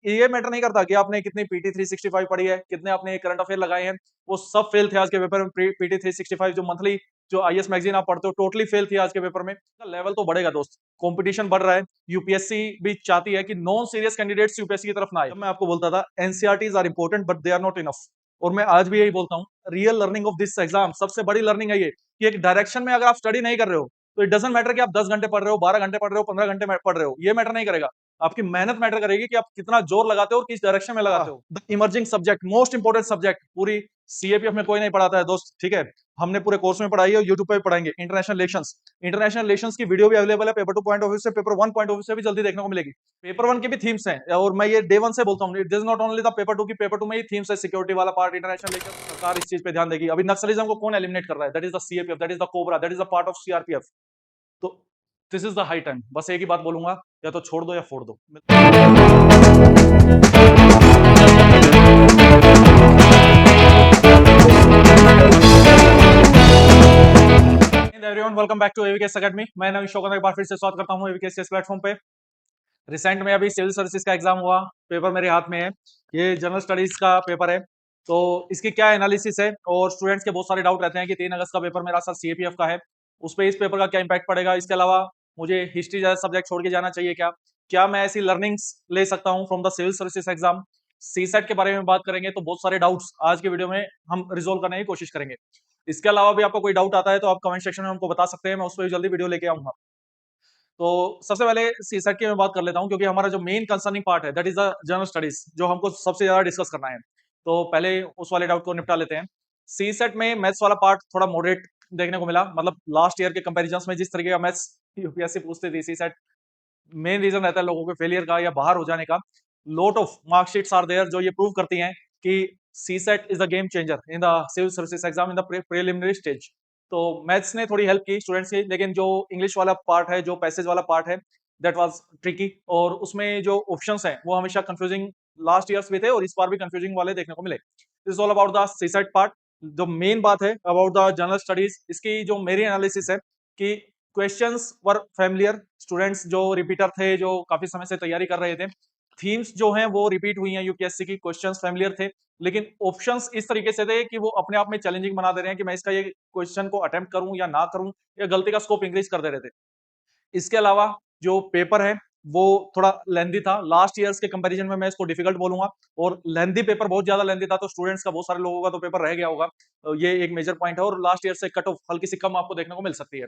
ये मैटर नहीं करता कि आपने कितनी पीटी 365 पढ़ी है, कितने आपने करंट अफेयर लगाए हैं, वो सब फेल थे आज के पेपर में। पीटी 365 जो मंथली जो आईएएस मैगजीन आप पढ़ते हो टोटली फेल थी आज के पेपर में। लेवल तो बढ़ेगा दोस्त, कंपटीशन बढ़ रहा है। यूपीएससी भी चाहती है कि नॉन सीरियस कैंडिडेट्स यूपीएससी की तरफ ना आए। जब मैं आपको बोलता था NCERTs are important but they are not enough, और मैं आज भी यही बोलता हूँ, real learning of this exam सबसे बड़ी लर्निंग है ये कि एक डायरेक्शन में अगर आप स्टडी नहीं कर रहे हो तो इट डजंट मैटर कि आप 10 घंटे पढ़ रहे हो, 12 घंटे पढ़ रहे हो, 15 घंटे पढ़ रहे हो, ये मैटर नहीं करेगा। आपकी मेहनत मैटर करेगी कि आप कितना जोर लगाते हो और किस डायरेक्शन में लगाते हो। The emerging subject, most important subject पूरी सीएपीएफ में कोई नहीं पढ़ाता है दोस्त, ठीक है। हमने पूरे कोर्स में पढ़ाई है, यूट्यूब पे भी पढ़ाएंगे। इंटरनेशनल रिलेशंस, इंटरनेशनल रिलेशंस की वीडियो भी अवेलेबल है, पेपर 2 पॉइंट ऑफ व्यू से, पेपर 1 पॉइंट ऑफ व्यू से भी जल्दी देखने को मिलेगी। पेपर 1 की भी थीम्स हैं, और मैं ये डे 1 से बोलता हूँ, it is not only the paper 2 की, पेपर 2 में ही थीम्स है, सिक्योरिटी वाला पार्ट, इंटरनेशनल रिलेशंस। सरकार इस चीज पे ध्यान देगी। अभी नक्सलिज्म को कौन एलिमिनेट कर रहा है? That is the CAPF, that is the COBRA, that is the part of CRPF. तो this is the high time. बस एक ही बात बोलूंगा, या तो छोड़ दो या फोड़ दो। Everyone, welcome back to AVKS academy. मैं नवीन शौकत एक बार फिर से स्वागत करता हूं एवीकेएस इस प्लेटफॉर्म पे। रिसेंट में अभी सिविल सर्विसेज का एग्जाम हुआ, पेपर मेरे हाथ में है। ये जनरल स्टडीज का पेपर है। तो इसकी क्या एनालिसिस है, और स्टूडेंट्स के बहुत सारे डाउट रहते हैं कि 3 अगस्त का पेपर मेरा सर सीएपीएफ का है, उस पर इस पेपर का क्या इंपैक्ट पड़ेगा। इसके अलावा मुझे हिस्ट्री जैसा सब्जेक्ट छोड़ के जाना चाहिए क्या? क्या मैं ऐसी लर्निंग्स ले सकता हूँ from the civil services exam? CSAT के बारे में बात करेंगे, तो बहुत सारे डाउट्स आज के वीडियो में हम रिजोल्व करने की कोशिश करेंगे। इसके अलावा भी आपको कोई डाउट आता है तो आप कमेंट सेक्शन में हमको बता सकते हैं, मैं उस पर भी जल्दी वीडियो लेके आऊंगा। तो सबसे पहले सीसेट की मैं बात कर लेता हूं, क्योंकि हमारा जो मेन कंसर्निंग पार्ट है that is the general studies, जो हमको सबसे ज्यादा डिस्कस करना है। तो पहले उस वाले डाउट को निपटा लेते हैं। सीसेट में मैथ्स वाला पार्ट थोड़ा मॉडरेट देखने को मिला, मतलब लास्ट ईयर के कंपेरिजन में जिस तरीके का मैथ्स यूपीएससी पूछती थी, सीसेट मेन रीजन रहता है लोगों के फेलियर का या बाहर हो जाने का। Lot of marksheets are there जो ये प्रूव करती हैं कि CSAT is the game changer in the civil services exam in the preliminary stage. तो मैथ्स ने थोड़ी हेल्प की स्टूडेंट्स की, लेकिन जो इंग्लिश वाला पार्ट है, जो पैसेज वाला पार्ट है, दैट वाज ट्रिकी, और उसमें जो ऑप्शंस हैं वो हमेशा कंफ्यूजिंग लास्ट ईयर्स भी थे और इस बार भी कंफ्यूजिंग वाले देखने को मिले। This is all about the CSAT part. जो मेन बात है अबाउट द जनरल स्टडीज, इसकी जो मेरी एनालिसिस है कि क्वेश्चंस वर फैमिलियर, स्टूडेंट्स जो रिपीटर थे, जो काफी समय से तैयारी कर रहे थे, थीम्स जो हैं वो रिपीट हुई हैं यूपीएससी की, क्वेश्चंस फैमिलियर थे, लेकिन ऑप्शंस इस तरीके से थे कि वो अपने आप में चैलेंजिंग बना दे रहे हैं कि मैं इसका ये क्वेश्चन को अटेम्प्ट करूं या ना करूं, या गलती का स्कोप इंक्रीज कर दे रहे थे। इसके अलावा जो पेपर है वो थोड़ा लेंदी था, लास्ट ईयर्स के कंपैरिजन में मैं इसको डिफिकल्ट बोलूंगा, और लेंदी पेपर बहुत ज्यादा लेंदी था, तो स्टूडेंट्स का बहुत सारे लोगों का तो पेपर रह गया होगा। तो ये एक मेजर पॉइंट है, और लास्ट ईयर से कट ऑफ हल्की सी कम आपको देखने को मिल सकती है।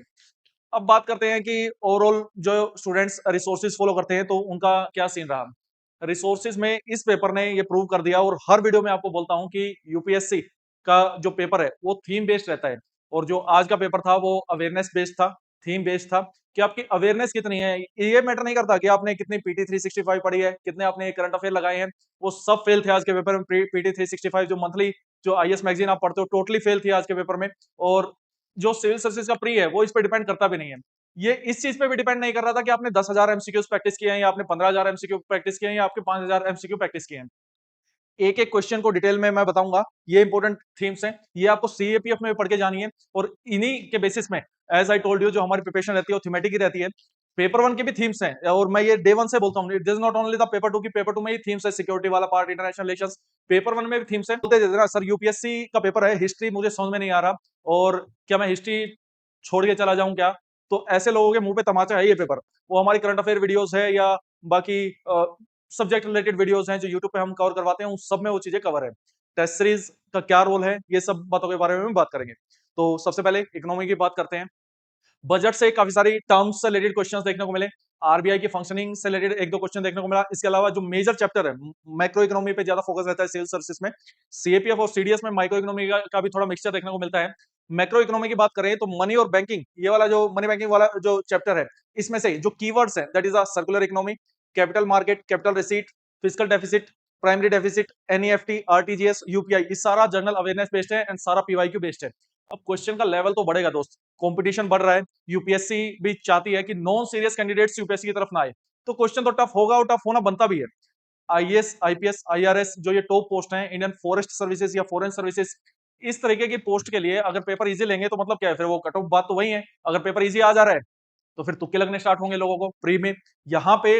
अब बात करते हैं कि ओवरऑल जो स्टूडेंट्स रिसोर्सेज फॉलो करते हैं तो उनका क्या सीन रहा। रिसोर्सेज में इस पेपर ने ये प्रूव कर दिया, और हर वीडियो में आपको बोलता हूं कि यूपीएससी का जो पेपर है वो थीम बेस्ड रहता है, और जो आज का पेपर था वो अवेयरनेस बेस्ड था, थीम बेस्ड था। कि आपकी अवेयरनेस कितनी है, ये मैटर नहीं करता कि आपने कितनी पीटी 365 पढ़ी है, कितने आपने करंट अफेयर लगाए हैं, वो सब फेल थे आज के पेपर में। पीटी 365 जो मंथली जो आईएएस मैगजीन आप पढ़ते हो टोटली फेल थी आज के पेपर में। और जो सिविल सर्विसेज का प्री है वो इस पे डिपेंड करता भी नहीं है। ये इस चीज पे भी डिपेंड नहीं कर रहा था कि आपने 10,000 एमसीक्यू प्रैक्टिस किए हैं, या आपने 15,000 एमसीक्यू प्रैक्टिस किए हैं, या आपके 5,000 एमसीक्यू प्रैक्टिस किए हैं। एक एक क्वेश्चन को डिटेल में मैं बताऊंगा, ये इंपॉर्टेंट थीम्स हैं, ये आपको सीएपीएफ में पढ़ के जानी है, और इन्हीं के बेसिस में एज आई टोल्ड यू जो हमारी प्रिपरेशन रहती है वो थीमेटिक ही रहती है। पेपर 1 की भी थीम्स हैं, और मैं ये डे 1 से बोलता हूँ, it is not only the paper 2 की, पेपर 2 में ही थीम्स है, सिक्योरिटी वाला पार्ट, इंटरनेशनल रिलेशंस, पेपर 1 में भी थीम्स है। बोलते थे ना सर यूपीएससी का पेपर है, हिस्ट्री मुझे समझ में नहीं आ रहा, और क्या मैं हिस्ट्री छोड़ के चला जाऊं क्या? तो ऐसे लोगों के मुंह पे तमाचा है ये पेपर। वो हमारी करंट अफेयर वीडियोस है, या बाकी सब्जेक्ट रिलेटेड वीडियोस हैं जो यूट्यूब पे हम कवर करवाते हैं, उस सब में वो चीजें कवर है। टेस्ट सीरीज का क्या रोल है, ये सब बातों के बारे में हम बात करेंगे। तो सबसे पहले इकोनॉमी की बात करते हैं। बजट से काफी सारी टर्म्स से रिलेटेड क्वेश्चंस देखने को मिले, आरबीआई की फंक्शनिंग से रिलेटेड एक दो क्वेश्चन देखने को मिला। इसके अलावा जो मेजर चैप्टर है, मैक्रो इकोनॉमी पे ज्यादा फोकस रहता है सिविल सर्विसेज में। सीएपीएफ और सीडीएस में माइक्रो इकोनॉमी का भी थोड़ा मिक्सचर देखने को मिलता है। मैक्रो इकोनॉमी की बात करें तो मनी और बैंकिंग, ये वाला जो मनी बैंकिंग वाला जो चैप्टर है, इसमें से जो कीवर्ड्स हैं that is a circular economy, capital market, capital receipt, physical deficit, primary deficit, NEFT, RTGS, UPI, ये सारा जनरल अवेयरनेस बेस्ड है एंड सारा पीवाईक्यू बेस्ड है। अब क्वेश्चन का लेवल तो बढ़ेगा दोस्त, कंपटीशन बढ़ रहा है। यूपीएससी भी चाहती है कि नॉन सीरियस कैंडिडेट्स यूपीएससी की तरफ ना आए, तो क्वेश्चन तो टफ होगा, और टफ होना बनता भी है। आईएएस, आईपीएस, आईआरएस जो ये टॉप पोस्ट हैं, इंडियन फॉरेस्ट सर्विसेज या फॉरेन सर्विसेज, इस तरीके की पोस्ट के लिए अगर पेपर इजी लेंगे तो मतलब क्या है, फिर वो कट ऑफ बात तो वही है। अगर पेपर इजी आ जा रहा है तो फिर तुक्के लगने स्टार्ट होंगे लोगों को प्री में। यहाँ पे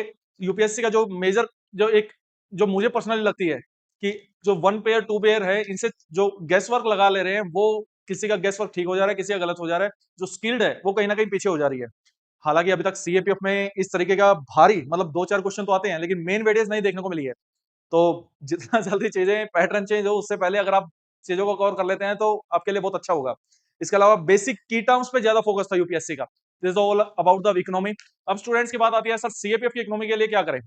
यूपीएससी का जो मेजर जो एक जो मुझे पर्सनली लगती है कि जो वन पेयर टू पेयर है, इनसे जो गैस वर्क लगा ले रहे हैं, वो किसी का गैस वर्क ठीक हो जा रहा है, किसी का गलत हो जा रहा है। जो स्किल्ड है वो कहीं ना कहीं पीछे हो जा रही है। हालांकि अभी तक सीएपीएफ में इस तरीके का भारी मतलब दो चार क्वेश्चन तो आते हैं, लेकिन मेन वेटेज नहीं देखने को मिली है। तो जितना जल्दी चीजें पैटर्न चेंज हो उससे पहले अगर आप चीजों को कवर कर लेते हैं तो आपके लिए बहुत अच्छा होगा। इसके अलावा बेसिक की टर्म्स पे ज्यादा फोकस था यूपीएससी का। This is all about the economy. अब स्टूडेंट्स की बात आती है, सर सीएपीएफ की इकोनॉमी के लिए क्या करें?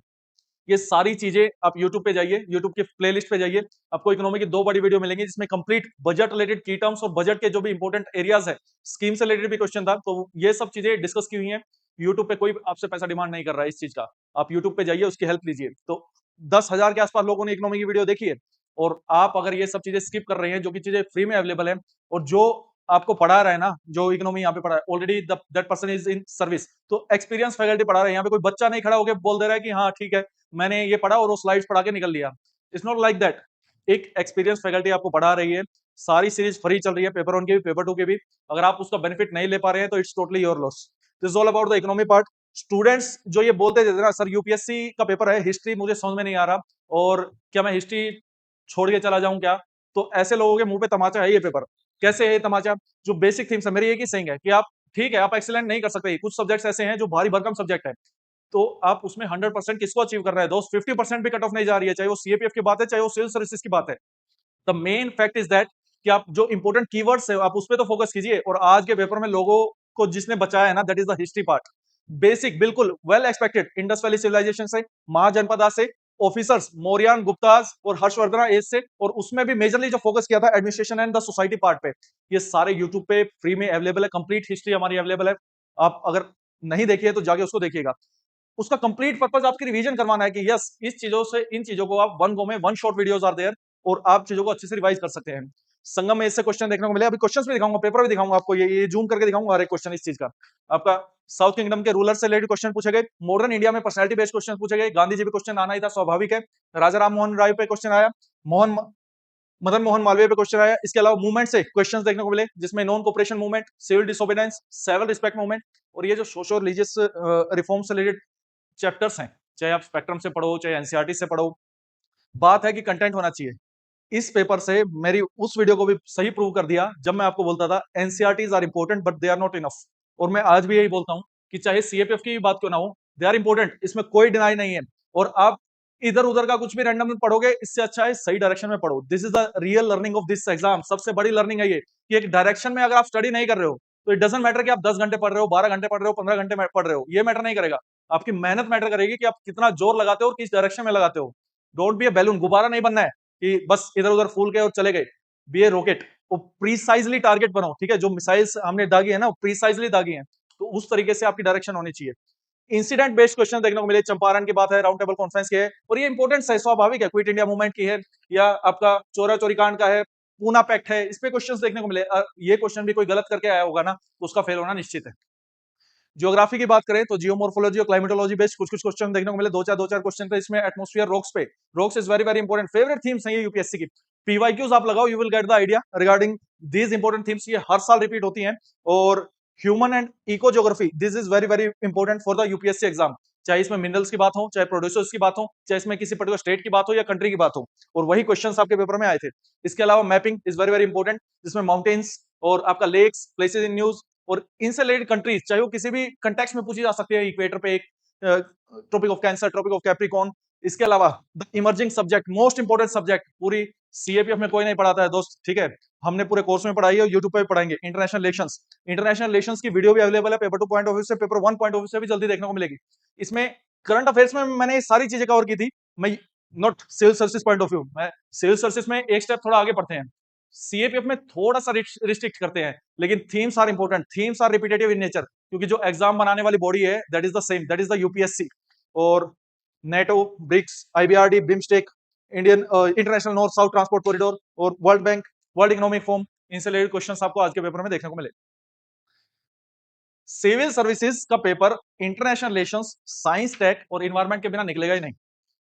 ये सारी चीजें आप YouTube पे जाइए, YouTube के प्लेलिस्ट पे जाइए, आपको इकोनॉमी की दो बड़ी वीडियो मिलेंगी जिसमें कंप्लीट बजट रिलेटेड की टर्म्स और बजट के जो भी इंपॉर्टेंट एरियाज है, स्कीम से रिलेटेड भी क्वेश्चन था, तो ये सब चीजें डिस्कस की हुई हैं। YouTube पे कोई आपसे पैसा डिमांड नहीं कर रहा है इस चीज का। आप YouTube पे जाइए, उसकी हेल्प लीजिए। तो 10,000 के आसपास लोगों ने इकोनॉमी की वीडियो देखी है। और आप अगर ये सब चीजें स्किप कर रहे हैं, जो कि चीजें फ्री में अवेलेबल है, और जो आपको पढ़ा रहा है ना, जो इकोनॉमी यहाँ पे पढ़ा है, already that person is in service, तो एक्सपीरियंस फैकल्टी पढ़ा रहे हैं। यहाँ पे कोई बच्चा नहीं खड़ा होकर बोल दे रहा है कि हाँ ठीक है मैंने ये पढ़ा और वो स्लाइड्स पढ़ा के निकल लिया। It's not like that. एक एक्सपीरियंस फैकल्टी आपको पढ़ा रही है। सारी सीरीज फ्री चल रही है, पेपर 1 के भी पेपर 2 के भी। अगर आप उसका बेनिफिट नहीं ले पा रहे हैं तो it's totally your loss. This is all about the economy part. Students जो ये बोलते थे ना, सर यूपीएससी का पेपर है, हिस्ट्री मुझे समझ में नहीं आ रहा, और क्या मैं हिस्ट्री छोड़ के चला जाऊं क्या? तो ऐसे लोगों के मुंह पे तमाचा है ये पेपर। कैसे है ये तमाचा? जो बेसिक थीम्स है, मेरी एक ही सेइंग है कि आप ठीक है, आप एक्सीलेंट नहीं कर सकते, कुछ सब्जेक्ट्स ऐसे हैं जो भारी भरकम सब्जेक्ट है, तो आप उसमें 100% किसको अचीव कर रहे हैं? दोस्त 50% भी कट ऑफ नहीं जा रही है, चाहे वो सीएपीएफ की बात है, चाहे वो सिविल सर्विसेज की बात है। The main fact is that कि आप जो इंपॉर्टेंट कीवर्ड्स है आप उस पर तो फोकस कीजिए। और आज के पेपर में लोगों को जिसने बचाया है ना, that is the history part. Basic बिल्कुल well expected, Indus valley civilisation से, महाजनपदा से, ऑफिसर्स मौर्यन गुप्ताज और हर्षवर्धन एज से, और उसमें भी मेजरली जो फोकस किया था administration and the society part पे। ये सारे यूट्यूब पे फ्री में अवेलेबल है, कंप्लीट हिस्ट्री हमारी अवेलेबल है। आप अगर नहीं देखिए तो जाके उसको देखिएगा। उसका कंप्लीट पर्पस आपकी रिवीजन करवाना है कि यस इस चीजों से इन चीजों को आप वन गो में one shot videos are there, और आप चीजों को अच्छे से रिवाइज कर सकते हैं। संगम में इससे क्वेश्चन देखने को मिले। अभी क्वेश्चंस भी दिखाऊंगा, पेपर भी दिखाऊंगा आपको, ये जूम करके दिखाऊंगा हर एक क्वेश्चन इस चीज का। आपका साउथ किंगडम के रूलर से रिलेटेड क्वेश्चन पूछे गए, मॉडर्न इंडिया में पर्सनैलिटी बेस्ड क्वेश्चन पूछे गए, गांधी जी पे क्वेश्चन आना ही था, स्वाभाविक है। राजा राम मोहन राय पे क्वेश्चन आया, मोहन मदन मोहन मालवीय पे क्वेश्चन आया। इसके अलावा मूवमेंट से क्वेश्चंस देखने को मिले, जिसमें non cooperation movement, civil disobedience, civil respect movement, और ये जो सोशल रिलीजियस रिफॉर्म से रिलेटेड चैप्टर्स हैं, चाहे आप स्पेक्ट्रम से पढ़ो चाहे एनसीईआरटी से पढ़ो, बात है कि कंटेंट होना चाहिए। इस पेपर से मेरी उस वीडियो को भी सही प्रूव कर दिया जब मैं आपको बोलता था NCERTs are important but they are not enough. और मैं आज भी यही बोलता हूं कि चाहे सीएपीएफ की बात क्यों ना हो, दे आर इंपॉर्टेंट, इसमें कोई डिनाई नहीं है। और आप इधर उधर का कुछ भी रैंडम पढ़ोगे, इससे अच्छा है सही डायरेक्शन में पढ़ो। This is the real learning of this exam. सबसे बड़ी लर्निंग है ये कि एक डायरेक्शन में अगर आप स्टडी नहीं कर रहे हो तो इट डजंट मैटर कि आप 10 घंटे पढ़ रहे हो, 12 घंटे पढ़ रहे हो, 15 घंटे पढ़ रहे हो, ये मैटर नहीं करेगा। आपकी मेहनत मैटर करेगी कि आप कितना जोर लगाते हो और किस डायरेक्शन में लगाते हो। डोंट बी ए बैलून, गुब्बारा नहीं बनना है कि बस इधर उधर फूल गए और चले गए। बी ए रॉकेट, वो प्रीसाइजली टारगेट बनाओ, ठीक है? जो मिसाइल्स हमने दागी है ना, प्रीसाइजली दागी है, तो उस तरीके से आपकी डायरेक्शन होनी चाहिए। इंसिडेंट बेस्ड क्वेश्चन देखने को मिले, चंपारण की बात है, राउंड टेबल कॉन्फ्रेंस की है, और ये इंपॉर्टेंट है, स्वाभाविक है, क्विट इंडिया मूवमेंट की है, या आपका चोरा चोरी कांड का है, पूना पैक्ट है, इस पे क्वेश्चंस देखने को मिले। ये क्वेश्चन भी कोई गलत करके आया होगा ना, तो उसका फेल होना निश्चित है। ज्योग्राफी की बात करें तो जियोमॉर्फोलॉजी और क्लाइमेटोलॉजी बेस्ड कुछ कुछ क्वेश्चन देखने को मिले, दो चार क्वेश्चन थे इसमें एटमॉस्फेयर रॉक्स पे। Rocks is very very important, favourite themes हैं ये यूपीएससी की। पीवाईक्यूज आप लगाओ, you will get the idea regarding these important themes, ये हर साल रिपीट होती हैं। और human and eco geography, this is very very important for the UPSC exam. चाहे इसमें मिनरल्स की बात हो, चाहे प्रोड्यूसर्स की बात हो, चाहे इसमें किसी पर्टिकुलर स्टेट की बात हो या कंट्री की बात हो, और वही क्वेश्चंस आपके पेपर में आए थे। इसके अलावा mapping is very very important, जिसमें माउंटेन्स और आपका लेक्स, प्लेसेज इन न्यूज, और इनसे रिलेटेड कंट्रीज, चाहे वो किसी भी कंटेक्स्ट में पूछी जा सकती है। इक्वेटर पे एक tropic of cancer, tropic of capricorn. इसके अलावा the emerging subject, most important subject, पूरी सीएपीएफ में कोई नहीं पढ़ाता है दोस्त, ठीक है? हमने पूरे कोर्स में पढ़ाई है और यूट्यूब पे भी पढ़ाएंगे, इंटरनेशनल रिलेशंस। इंटरनेशनल रिलेशंस की वीडियो भी अवेलेबल है, पेपर 2 पॉइंट ऑफ व्यू से, पेपर 1 पॉइंट ऑफ व्यू से भी जल्दी देखने को मिलेगी। इसमें करंट अफेयर्स में मैंने ये सारी चीजें कवर की थी। मैं not civil services point of view, मैं सिविल सर्विसेज में एक स्टेप थोड़ा आगे पढ़ते हैं, सीएपीएफ में थोड़ा सा रिस्ट्रिक्ट करते हैं, लेकिन themes are important, themes are repetitive in nature, क्योंकि जो एग्जाम बनाने वाली बॉडी है that is the same, that is the UPSC. और NATO, BRICS, IBRD, BIMSTEC, Indian international north south transport corridor, और world bank, world economic forum, इनसे related questions आपको आज के पेपर में देखने को मिले। सिविल सर्विसेज का paper international relations, science, tech और इन्वायरमेंट के बिना निकलेगा ही नहीं,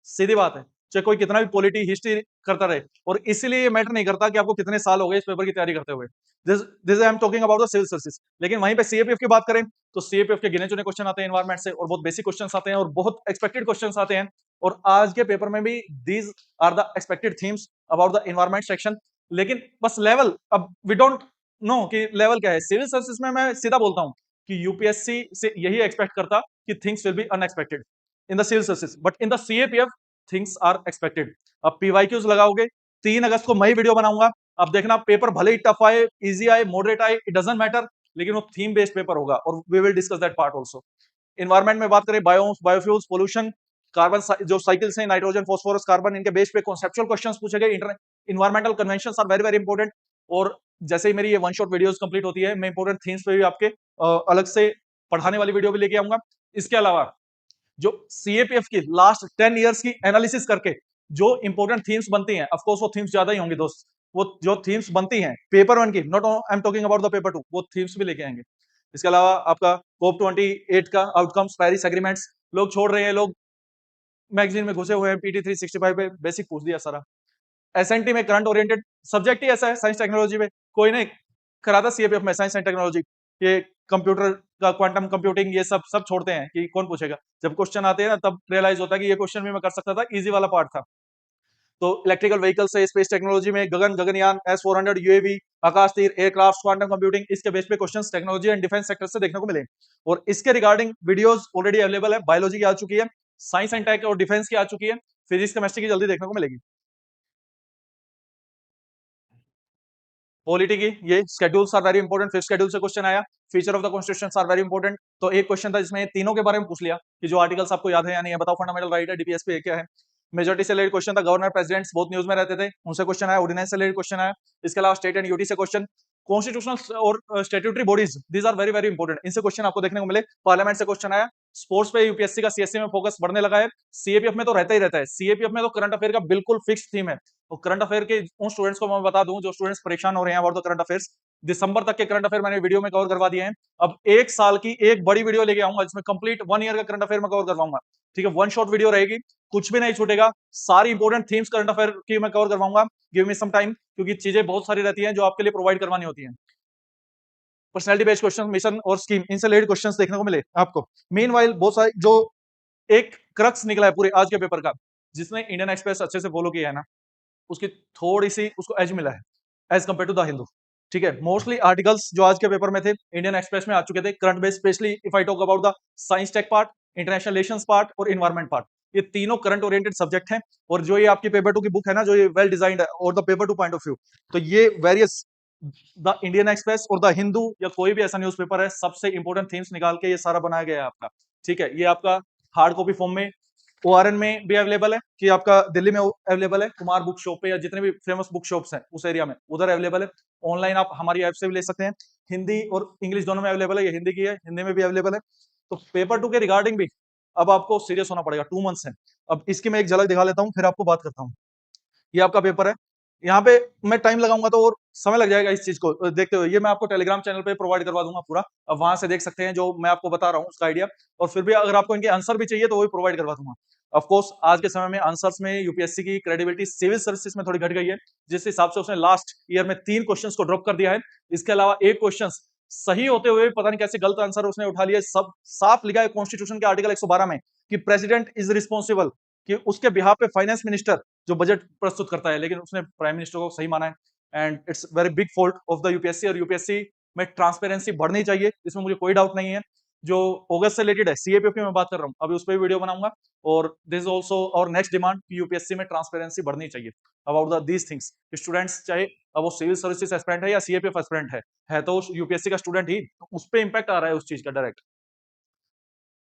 सीधी बात है। चाहे कोई कितना भी पॉलिटी हिस्ट्री करता रहे, और इसीलिए ये मैटर नहीं करता कि आपको कितने साल हो गए इस पेपर की तैयारी करते हुए। This I am talking about the civil services. लेकिन वहीं पे सीएपीएफ की बात करें तो सीएपीएफ के गिने चुने क्वेश्चन आते हैं इन्वायरमेंट से, और बहुत बेसिक क्वेश्चन आते हैं और बहुत एक्सपेक्टेड क्वेश्चन आते हैं। और आज के पेपर में भी these are the expected themes about the environment section. लेकिन बस लेवल, अब वी डोंट नो कि लेवल क्या है। सिविल सर्विसेज में मैं सीधा बोलता हूं कि यूपीएससी से यही एक्सपेक्ट करता कि things will be unexpected in the civil services, but in the CAPF things are expected. अब पीवाईक्यूज लगाओगे, 3 अगस्त को मैं ही वीडियो बनाऊंगा। अब देखना, पेपर भले ही टफ आए, इजी आए, मॉडरेट आए, इट डजंट मैटर, लेकिन वो थीम बेस्ड पेपर होगा और we will discuss that part also. Environment में बात करें, बायोफ्यूल्स, पोल्यूशन, कार्बन जो साइकिल्स हैं, नाइट्रोजन, फास्फोरस, कार्बन, इनके बेस पे कॉन्सेप्चुअल क्वेश्चंस पूछे गए। Environmental conventions are very very important. और जैसे ही मेरी ये वन शॉट वीडियोस कंप्लीट होती है, मैं इंपॉर्टेंट थीम्स पे भी आपके अलग से पढ़ाने वाली वीडियो भी लेके आऊंगा। इसके अलावा जो सीएपीएफ की लास्ट 10 इयर्स की एनालिसिस करके जो इंपॉर्टेंट थीम्स बनती हैं, ऑफ कोर्स वो थीम्स ज्यादा ही होंगी दोस्त, वो जो थीम्स बनती हैं पेपर 1 की, not I am talking about the paper 2, वो थीम्स भी लेके आएंगे। इसके अलावा आपका कोप 28 का आउटकम्स, पेरिस एग्रीमेंट्स, लोग छोड़ रहे हैं, लोग मैगजीन में घुसे हुए हैं, पीटी 365 पे बेसिक पूछ दिया सारा। एसएनटी में करंट ओरिएंटेड सब्जेक्ट ही ऐसा है, साइंस टेक्नोलॉजी में कोई नहीं कराता। सीएपीएफ में साइंस एंड टेक्नोलॉजी, ये कंप्यूटर का क्वांटम कंप्यूटिंग, ये सब सब छोड़ते हैं कि कौन पूछेगा। जब क्वेश्चन आते हैं ना, तब रियलाइज होता है कि ये क्वेश्चन भी मैं कर सकता था, इजी वाला पार्ट था। तो इलेक्ट्रिकल व्हीकल से स्पेस टेक्नोलॉजी में गगनयान, S-400, यूएवी, आकाश तीर, एयरक्राफ्ट, क्वांटम कंप्यूटिंग, इसके बेस पे questions technology and defence sector से देखने को मिले। और इसके रिगार्डिंग वीडियोस ऑलरेडी अवेलेबल है। बायोलॉजी की आ चुकी है, साइंस एंड टेक और डिफेंस की आ चुकी है, फिजिक्स केमिस्ट्री की जल्दी देखने को मिलेगी। पॉलिटी की ये schedules are very important, fifth schedule से क्वेश्चन आया। Feature of the constitution are very important. तो एक क्वेश्चन था जिसमें तीनों के बारे में पूछ लिया कि जो आर्टिकल्स आपको याद है या नहीं है, बताओ फंडामेंटल राइट है, डीपीएस पे क्या है। मेजोरिटी से रिलेटेड क्वेश्चन था, गवर्नर प्रेसिडेंट्स बहुत न्यूज में रहते थे, उनसे क्वेश्चन आया। ऑर्डिनेंस से रिलेटेड क्वेश्चन आया। इसके अलावा स्टेट एंड यूटी से क्वेश्चन, कॉन्स्टिट्यूशनल और statutory bodies, these are very very important, इनसे क्वेश्चन आपको देखने को मिले। पार्लियामेंट से क्वेश्चन आया। स्पोर्ट्स पे यूपीएससी का सीएससी में फोकस बढ़ने लगा है। सीएपीएफ में तो रहता ही रहता है, सीएपीएफ में तो करंट अफेयर का बिल्कुल फिक्स थीम है। तो करंट अफेयर के उन स्टूडेंट्स को मैं बता दूं जो स्टूडेंट्स परेशान हो रहे हैं अबाउट द करंट अफेयर्स, दिसंबर तक के करंट अफेयर मैंने वीडियो में कवर करवा दिए हैं। अब 1 साल की एक बड़ी वीडियो लेके आऊंगा जिसमें कंप्लीट 1 ईयर का करंट अफेयर में कवर करवाऊंगा। ठीक है, वन शॉट वीडियो रहेगी, कुछ भी नहीं छूटेगा, सारी इंपॉर्टेंट थीम्स करंट अफेयर की मैं कवर करवाऊंगा। गिव मी सम टाइम, क्योंकि चीजें बहुत सारी रहती हैं जो आपके लिए प्रोवाइड करवानी होती हैं। पर्सनैलिटी बेस्ड क्वेश्चन, मिशन और स्कीम, इनसे रिलेटेड क्वेश्चंस देखने को मिले आपको। मीनवाइल बहुत सारे जो एक क्रक्स निकला है पूरे आज के पेपर का, जिसने इंडियन एक्सप्रेस अच्छे से फॉलो किया है ना, उसकी थोड़ी सी उसको एज मिला है as compare to the Hindu. ठीक है, मोस्टली आर्टिकल्स जो आज के पेपर में थे इंडियन एक्सप्रेस में आ चुके थे, current base, specially if I talk about the science tech part, international relations part और इन्वायरमेंट पार्ट, ये तीनों करंट ओरिएंटेड सब्जेक्ट हैं। और जो ये आपकी पेपर 2 की बुक है ना, जो ये वेल डिजाइंड है और the paper 2 point of view, तो ये वेरियस द इंडियन एक्सप्रेस और द हिंदू या कोई भी ऐसा न्यूज़पेपर है, सबसे इंपॉर्टेंट थीम्स निकाल के ये सारा बनाया गया है आपका। ठीक है, ये आपका हार्ड कॉपी फॉर्म में ओआरएन में भी अवेलेबल है, कि आपका दिल्ली में अवेलेबल है, कुमार बुक शॉप पे या जितने भी फेमस बुक शॉप्स हैं उस एरिया में उधर अवेलेबल है। ऑनलाइन आप हमारी ऐप से भी ले सकते हैं, हिंदी और इंग्लिश दोनों में अवेलेबल है। ये हिंदी की है, हिंदी में भी अवेलेबल है। तो पेपर 2 के रिगार्डिंग भी अब आपको सीरियस होना पड़ेगा, 2 मंथ्स है। अब इसकी मैं एक झलक दिखा लेता हूँ, फिर आपको बात करता हूँ। ये आपका पेपर है, यहाँ पे मैं टाइम लगाऊंगा तो और समय लग जाएगा इस चीज को देखते हुए। ये मैं आपको टेलीग्राम चैनल पे प्रोवाइड करवा दूंगा पूरा, अब वहां से देख सकते हैं जो मैं आपको बता रहा हूँ उसका आइडिया। और फिर भी अगर आपको इनके आंसर भी चाहिए तो वो भी प्रोवाइड करवा दूंगा। ऑफ कोर्स आज के समय में आंसर्स में यूपीएससी की क्रेडिबिलिटी सिविल सर्विसेज में थोड़ी घट गई है, जिस हिसाब से उसने लास्ट ईयर में 3 क्वेश्चंस को ड्रॉप कर दिया है। इसके अलावा एक क्वेश्चन सही होते हुए पता नहीं कैसे गलत आंसर उसने उठा लिया। सब साफ लिखा है कॉन्स्टिट्यूशन के आर्टिकल 112 में कि प्रेसिडेंट इज रिस्पॉन्सिबल, कि उसके बिहाफ पे फाइनेंस मिनिस्टर जो बजट प्रस्तुत करता है, लेकिन उसने प्राइम मिनिस्टर को सही माना है। And it's very big fault of the UPSC. और यूपीएससी में ट्रांसपेरेंसी बढ़नी चाहिए, इसमें मुझे कोई डाउट नहीं है। जो ऑगस्ट से रिलेटेड है सीएपीएफ की मैं बात कर रहा हूँ, अभी उस पर भी वीडियो बनाऊंगा। और दिस इज ऑल्सो और नेक्स्ट डिमांड कि यूपीएससी में ट्रांसपेरेंसी बढ़नी चाहिए about the these things. Students चाहे अब वो सिविल सर्विसेज एस्पिरेंट है या सीएपीएफ एस्पिरेंट है तो यूपीएससी का स्टूडेंट ही, तो उस पर इंपैक्ट आ रहा है उस चीज का direct.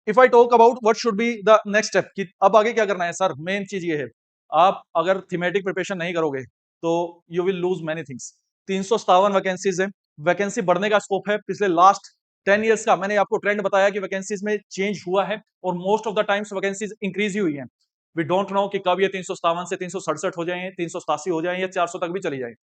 If I talk about what should be the next step, कि अब आगे क्या करना है सर, मेन चीज ये है, आप अगर थीमेटिक प्रिपरेशन नहीं करोगे तो you will lose many things. 357 vacancies है, वैकेंसी बढ़ने का स्कोप है। पिछले लास्ट 10 इयर्स का मैंने आपको ट्रेंड बताया कि वैकेंसीज में चेंज हुआ है और most of the times vacancies increase ही हुई है। वी डोंट नो कि कब ये 357 से 367 हो जाए, 387 हो जाए या 400 तक भी चली जाए।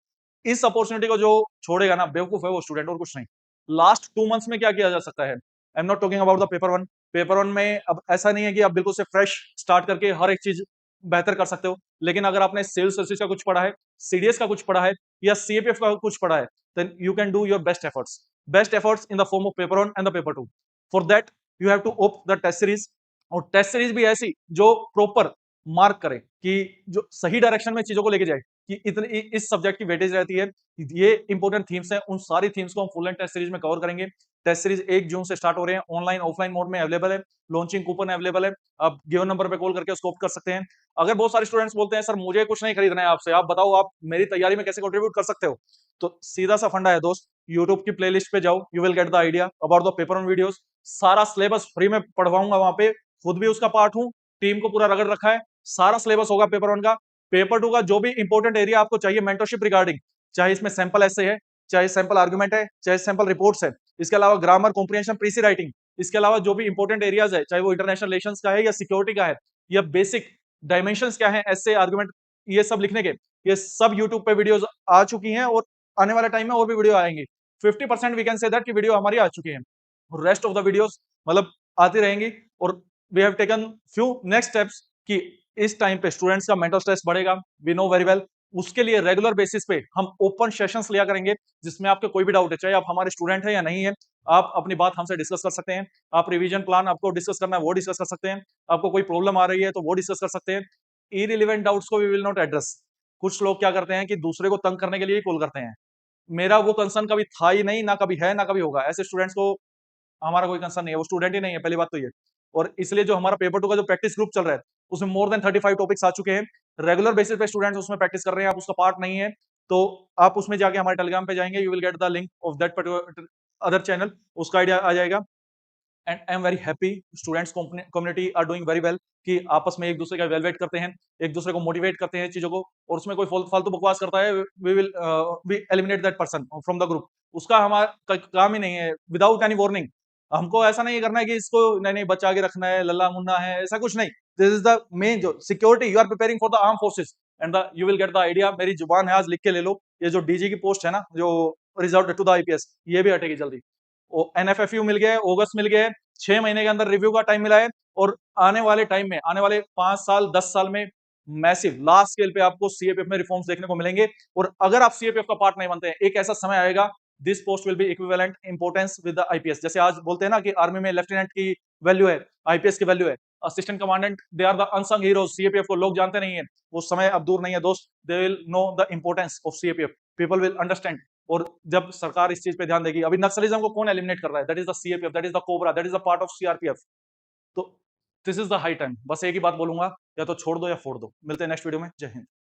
इस अपॉर्चुनिटी को जो छोड़ेगा ना, बेवकूफ है वो स्टूडेंट और कुछ नहीं। लास्ट 2 मंथ्स में क्या किया जा सकता है, I am not talking about the paper 1। Paper 1 में अब ऐसा नहीं है कि आप बिल्कुल से फ्रेश स्टार्ट करके हर एक चीज बेहतर कर सकते हो, लेकिन अगर आपने सेल्स सर्विसेज का कुछ पढ़ा है, सीडीएस का कुछ पढ़ा है या सीएपीएफ का कुछ पढ़ा है, then you can do your best efforts in the form of paper 1 and the paper 2। For that you have to opt the test series, और टेस्ट सीरीज भी ऐसी जो प्रॉपर मार्क करें कि जो सही डायरेक्शन में चीजों को लेके जाए कि इतनी इस सब्जेक्ट की वेटेज रहती है, ये इंपॉर्टेंट थीम्स हैं, उन सारी थीम्स को हम फुल एंड टेस्ट सीरीज में कवर करेंगे। टेस्ट सीरीज 1 जून से स्टार्ट हो रहे हैं, ऑनलाइन ऑफलाइन मोड में अवेलेबल है, लॉन्चिंग कूपन अवेलेबल है, आप गिवन नंबर पे कॉल करके उसको ऑप्ट कर सकते हैं। अगर बहुत सारे स्टूडेंट्स बोलते हैं सर मुझे कुछ नहीं खरीदना है आपसे, आप बताओ आप मेरी तैयारी में कैसे कंट्रीब्यूट कर सकते हो, तो सीधा सा फंडा है दोस्त, यूट्यूब की प्लेलिस्ट पे जाओ, you will get the idea about the paper on videos, सारा सिलेबस फ्री में पढ़वाऊंगा वहां पे, खुद भी उसका पार्ट हूँ, टीम को पूरा रगड़ रखा है, सारा सिलेबस होगा पेपर वन का। पेपर टू का जो भी इंपॉर्टेंट एरिया आपको चाहिए मेंटरशिप रिगार्डिंग, चाहे इसमें सैंपल ऐसे है, चाहे सैंपल आर्गुमेंट है, चाहे सैंपल रिपोर्ट्स है, इसके अलावा ग्रामर कॉम्प्रिहेंशन प्रीसी राइटिंग, इसके अलावा जो भी इंपॉर्टेंट एरियाज है, चाहे वो इंटरनेशनल रिलेशंस का है या सिक्योरिटी का है, या बेसिक डायमेंशंस क्या है ऐसे आर्गुमेंट, ये सब लिखने के, ये सब यूट्यूब पे वीडियोस आ चुकी हैं और आने वाले टाइम में और भी वीडियो आएंगी। 50% वी कैन से दैट कि वीडियो हमारी आ चुकी है, रेस्ट ऑफ द वीडियोस मतलब आती रहेंगी। और we have taken few next steps कि इस टाइम पे स्टूडेंट्स का मेंटल स्ट्रेस बढ़ेगा, वी नो वेरी वेल, उसके लिए रेगुलर बेसिस पे हम ओपन सेशंस लिया करेंगे, जिसमें आपके कोई भी डाउट है, चाहे आप हमारे स्टूडेंट है या नहीं है, आप अपनी बात हमसे डिस्कस कर सकते हैं, आप रिवीजन प्लान आपको डिस्कस करना है वो डिस्कस कर सकते हैं, आपको कोई प्रॉब्लम आ रही है तो वो डिस्कस कर सकते हैं, इरिलेवेंट डाउट्स को वी विल नॉट एड्रेस। कुछ लोग क्या करते हैं कि दूसरे को तंग करने के लिए ही कॉल करते हैं, मेरा वो कंसर्न कभी था ही नहीं, ना कभी है, ना कभी होगा, ऐसे स्टूडेंट्स को हमारा कोई कंसर्न नहीं है, वो स्टूडेंट ही नहीं है, पहली बात तो ये। और इसलिए जो हमारा पेपर टू का जो प्रैक्टिस ग्रुप चल रहा है, उसमें मोर देन 35 टॉपिक्स आ चुके हैं, रेगुलर बेसिस पे स्टूडेंट्स उसमें प्रैक्टिस कर रहे हैं, आप उसका पार्ट नहीं है तो आप उसमें जाके हमारे टेलीग्राम पे जाएंगे, you will get the link of that particular other channel, उसका आइडिया आ जाएगा। And I am very happy, students community are doing very well कि आपस में एक दूसरे का वेलवेट करते हैं, एक दूसरे को मोटिवेट करते हैं चीजों को, और उसमें कोई फालतू बकवास करता है, we will we eliminate that person from the group, उसका हमारा काम ही नहीं है, विदाउट एनी वार्निंग। हमको ऐसा नहीं करना है कि इसको नहीं नहीं बचा के रखना है, लल्ला मुन्ना है, ऐसा कुछ नहीं। दिस इज द मेन जो security you are preparing for the arm forces, and the you will get the idea, मेरी जुबान है आज लिख के ले लो, ये जो डीजी की पोस्ट है ना, जो रिजर्व टू द आईपीएस, ये भी हटेगी जल्दी। एनएफएफयू मिल गया, ऑगस्ट मिल गया, 6 महीने के अंदर रिव्यू का टाइम मिला है, और आने वाले टाइम में, आने वाले 5 साल 10 साल में मैसिव लार्ज स्केल पे आपको सीएपीएफ में रिफॉर्म्स देखने को मिलेंगे। और अगर आप सीएपीएफ का पार्ट नहीं बनते हैं, एक ऐसा समय आएगा this post will be equivalent importance with the IPS, जैसे आज बोलते हैं ना कि आर्मी में लेफ्टिनेंट की वैल्यू है, आईपीएस की वैल्यू है, assistant commandant they are the unsung heroes, CAPF को लोग जानते नहीं है, वो समय अब दूर नहीं है दोस्त, they will know the importance of CAPF, people will understand. और जब सरकार इस चीज पे ध्यान देगी, अभी नक्सलिज्म को कौन एलिमिनेट कर रहा है, that is the CAPF, that is the COBRA, that is the part of CRPF. तो this is the high time, बस एक ही बात बोलूंगा, या तो छोड़ दो या फोड़ दो। मिलते हैं नेक्स्ट वीडियो में, जय हिंद।